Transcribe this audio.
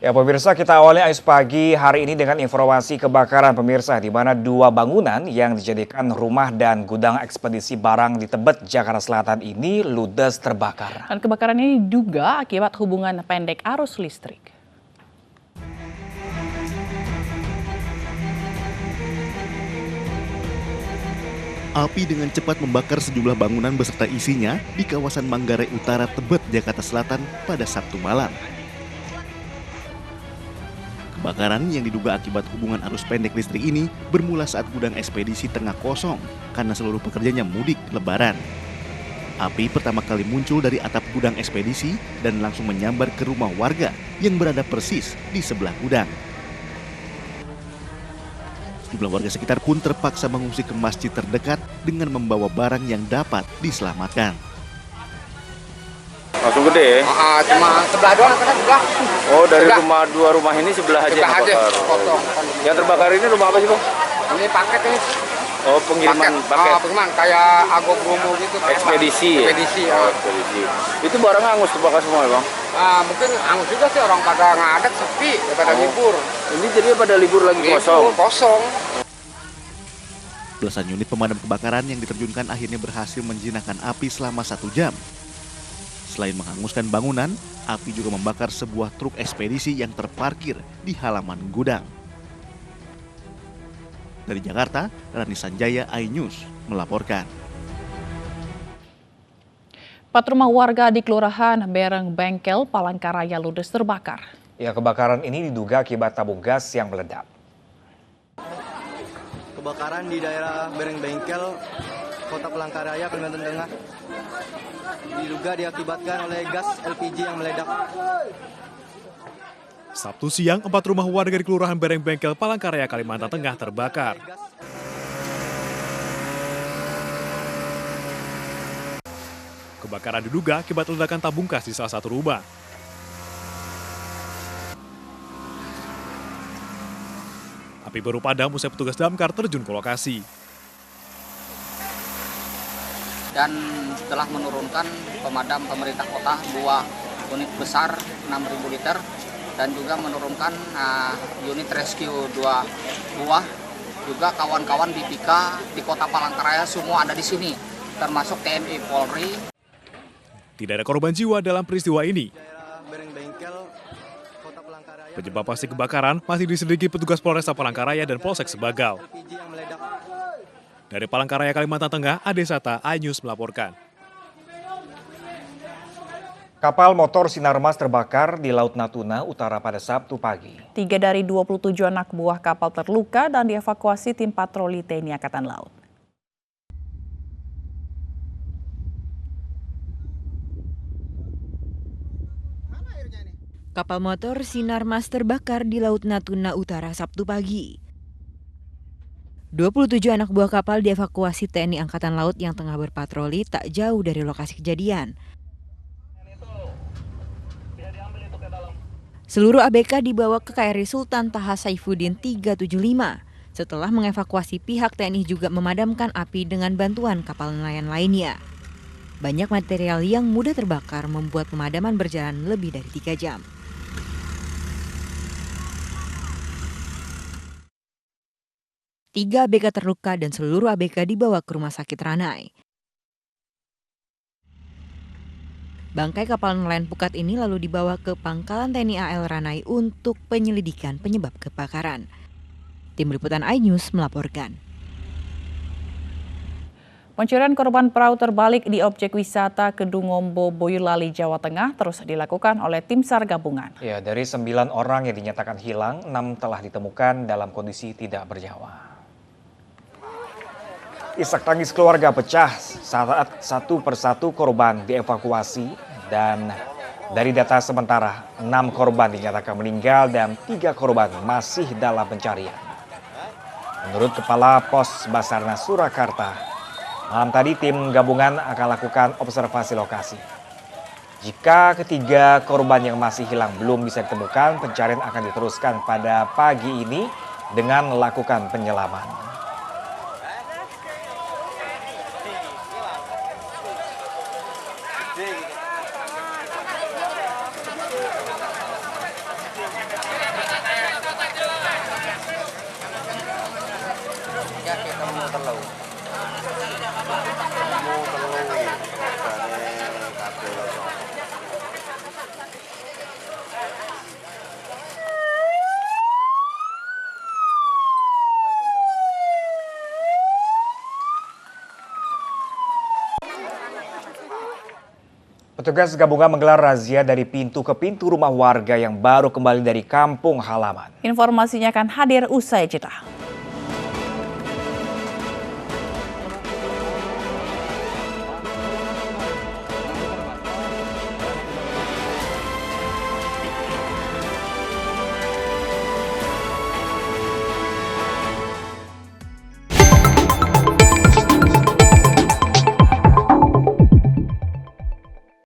Ya pemirsa, kita awali AIS Pagi hari ini dengan informasi kebakaran pemirsa, di mana dua bangunan yang dijadikan rumah dan gudang ekspedisi barang di Tebet, Jakarta Selatan ini ludes terbakar. Dan kebakaran ini diduga akibat hubungan pendek arus listrik. Api dengan cepat membakar sejumlah bangunan beserta isinya di kawasan Manggarai Utara, Tebet, Jakarta Selatan pada Sabtu malam. Kebakaran yang diduga akibat hubungan arus pendek listrik ini bermula saat gudang ekspedisi tengah kosong karena seluruh pekerjanya mudik lebaran. Api pertama kali muncul dari atap gudang ekspedisi dan langsung menyambar ke rumah warga yang berada persis di sebelah gudang. Sejumlah warga sekitar pun terpaksa mengungsi ke masjid terdekat dengan membawa barang yang dapat diselamatkan. Langsung gede ya? Cuma sebelah doang, karena sebelah. Oh, dari dua rumah ini sebelah aja yang terbakar. Yang terbakar ini rumah apa sih, Bang? Ini paket ini. Oh, pengiriman paket. Pengiriman kayak Ago Bromo gitu. Ekspedisi ya? Ekspedisi. Ekspedisi. Itu barang hangus terbakar semua ya, Bang? Mungkin hangus juga sih, orang pada ngadat sepi daripada libur. Ini jadi pada libur lagi kosong? Kosong. Belasan unit pemadam kebakaran yang diterjunkan akhirnya berhasil menjinakkan api selama 1 jam. Selain menghanguskan bangunan, api juga membakar sebuah truk ekspedisi yang terparkir di halaman gudang. Dari Jakarta, Rani Sanjaya, iNews melaporkan. 4 rumah warga di Kelurahan Bereng Bengkel, Palangkaraya ludes terbakar. Ya, kebakaran ini diduga akibat tabung gas yang meledak. Kebakaran di daerah Bereng Bengkel, Kota Palangkaraya, Kalimantan Tengah. Diduga diakibatkan oleh gas LPG yang meledak. Sabtu siang, 4 rumah warga di Kelurahan Bereng Bengkel, Palangkaraya, Kalimantan Tengah terbakar. Kebakaran diduga akibat ledakan tabung gas di salah satu rumah. Api baru padam usai petugas damkar terjun ke lokasi. Dan telah menurunkan pemadam pemerintah kota 2 unit besar 6.000 liter dan juga menurunkan unit rescue 2 buah. Juga kawan-kawan di PIKA di Kota Palangkaraya semua ada di sini, termasuk TNI Polri. Tidak ada korban jiwa dalam peristiwa ini. Penyebab pasti kebakaran masih diselidiki petugas Polresta Palangkaraya dan Polsek Sebagal. Dari Palangkaraya, Kalimantan Tengah, Ade Sata, iNews melaporkan. Kapal motor Sinarmas terbakar di Laut Natuna Utara pada Sabtu pagi. 3 dari 27 anak buah kapal terluka dan dievakuasi tim patroli TNI Angkatan Laut. Kapal motor Sinarmas terbakar di Laut Natuna Utara Sabtu pagi. 27 anak buah kapal dievakuasi TNI Angkatan Laut yang tengah berpatroli tak jauh dari lokasi kejadian. Seluruh ABK dibawa ke KRI Sultan Taha Saifuddin 375. Setelah mengevakuasi, pihak TNI juga memadamkan api dengan bantuan kapal nelayan lainnya. Banyak material yang mudah terbakar membuat pemadaman berjalan lebih dari 3 jam. Tiga ABK terluka dan seluruh ABK dibawa ke Rumah Sakit Ranai. Bangkai kapal nelayan Pukat ini lalu dibawa ke Pangkalan TNI AL Ranai untuk penyelidikan penyebab kebakaran. Tim Liputan iNews melaporkan. Pencarian korban perahu terbalik di objek wisata Kedungombo, Boyolali, Jawa Tengah terus dilakukan oleh tim SAR gabungan. Ya, dari 9 orang yang dinyatakan hilang, 6 telah ditemukan dalam kondisi tidak bernyawa. Isak tangis keluarga pecah saat satu persatu korban dievakuasi dan dari data sementara 6 korban dinyatakan meninggal dan 3 korban masih dalam pencarian. Menurut Kepala Pos Basarnas Surakarta, malam tadi tim gabungan akan lakukan observasi lokasi. Jika ketiga korban yang masih hilang belum bisa ditemukan, pencarian akan diteruskan pada pagi ini dengan melakukan penyelaman. Petugas gabungan menggelar razia dari pintu ke pintu rumah warga yang baru kembali dari kampung halaman. Informasinya akan hadir usai jeda.